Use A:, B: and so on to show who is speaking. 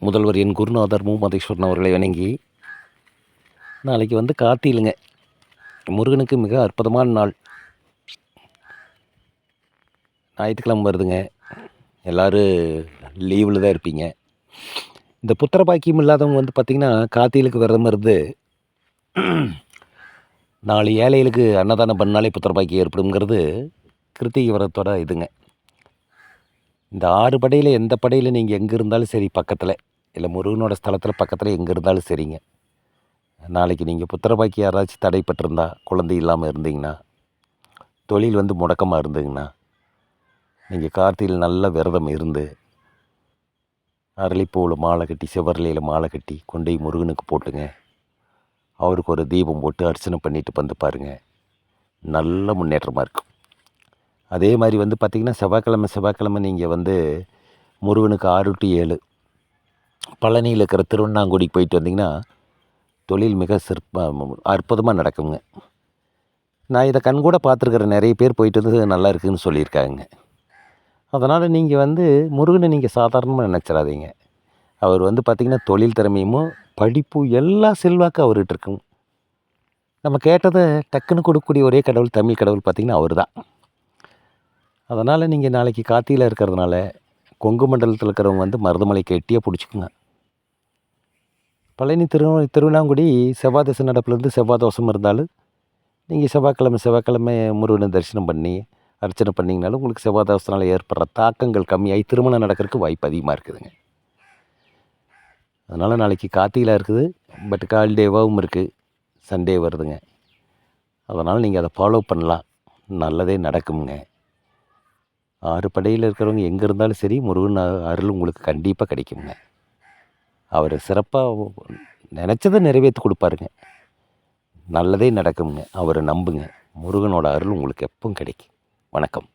A: முதல்வர் என் குருநாதர் மதேஸ்வரன் அவர்களை வணங்கி, நாளைக்கு வந்து கார்த்திகைங்க. முருகனுக்கு மிக அற்புதமான நாள். ஞாயிற்றுக்கிழமை வருதுங்க. எல்லோரும் லீவில் தான் இருப்பீங்க. இந்த புத்திர பாக்கியம் இல்லாதவங்க வந்து பார்த்திங்கன்னா கார்த்திகைக்கு விரதம் இருந்து 4 ஏழைகளுக்கு அன்னதானம் பண்ணாலே புத்திர பாக்கியம் ஏற்படுங்கிறது கிருத்திகை விரதத்தோட இதுங்க. இந்த 6 படையில் எந்த படையில் நீங்கள் எங்கே இருந்தாலும் சரி, பக்கத்தில் இல்லை முருகனோட ஸ்தலத்தில் பக்கத்தில் எங்கே இருந்தாலும் சரிங்க, நாளைக்கு நீங்கள் புத்திர பாக்கியம் யாராச்சும் தடைப்பட்டிருந்தா, குழந்தை இல்லாமல் இருந்தீங்கன்னா, தொழில் வந்து முடக்கமாக இருந்தீங்கன்னா, நீங்கள் கார்த்திகையில் நல்ல விரதம் இருந்து அரளிப்பூவில் மாலை கட்டி, செவ்வரளியில் மாலை கட்டி கொண்டு போய் முருகனுக்கு போட்டுங்க. அவருக்கு ஒரு தீபம் போட்டு அர்ச்சனை பண்ணிட்டு வந்து பாருங்கள், நல்ல முன்னேற்றமாக இருக்கும். அதே மாதிரி வந்து பார்த்திங்கன்னா செவ்வாய்க்கிழமை நீங்கள் வந்து முருகனுக்கு 6 to 7 பழனியில் இருக்கிற திருவண்ணாங்குடிக்கு போயிட்டு வந்திங்கன்னா தொழில் மிக அற்புதமாக நடக்குங்க. நான் இதை கண்கூட பார்த்துருக்குறேன். நிறைய பேர் போயிட்டு வந்து நல்லா இருக்குதுன்னு சொல்லியிருக்காங்க. அதனால் நீங்கள் வந்து முருகனை நீங்கள் சாதாரணமாக நினச்சிடாதீங்க. அவர் வந்து பார்த்திங்கன்னா தொழில் திறமையும் படிப்பு எல்லா செல்வாக்கும் அவர்கிட்ட இருக்குங்க. நம்ம கேட்டதை டக்குன்னு கொடுக்கக்கூடிய ஒரே கடவுள், தமிழ் கடவுள் பார்த்திங்கன்னா அவர் தான். அதனால் நீங்கள் நாளைக்கு கார்த்திகையில் இருக்கிறதுனால கொங்கு மண்டலத்தில் இருக்கிறவங்க வந்து மருதமலை கெட்டியாக பிடிச்சிக்குங்க. பழனி திருவண்ணாங்குடி செவ்வாய் தசை நடப்புலேருந்து செவ்வாய் தோஷம் இருந்தாலும் நீங்கள் செவ்வாய்க்கிழமை முருகனை தரிசனம் பண்ணி அர்ச்சனை பண்ணிங்கனாலும் உங்களுக்கு செவ்வாய் தோஷத்தினால் ஏற்படுற தாக்கங்கள் கம்மியாகி திருமணம் நடக்கிறதுக்கு வாய்ப்பு அதிகமாக இருக்குதுங்க. அதனால் நாளைக்கு கார்த்திகையில் இருக்குது. பட் ஹாலிடேவாகவும் இருக்குது, சண்டே வருதுங்க. அதனால் நீங்கள் அதை ஃபாலோ பண்ணலாம், நல்லதே நடக்குங்க. 6 படையில் இருக்கிறவங்க எங்கே இருந்தாலும் சரி, முருகன் அருள் உங்களுக்கு கண்டிப்பாக கிடைக்குங்க. அவர் சிறப்பாக நினச்சதை நிறைவேற்றி கொடுப்பாருங்க. நல்லதே நடக்குங்க. அவரை நம்புங்க. முருகனோட அருள் உங்களுக்கு எப்பவும் கிடைக்கும். வணக்கம்.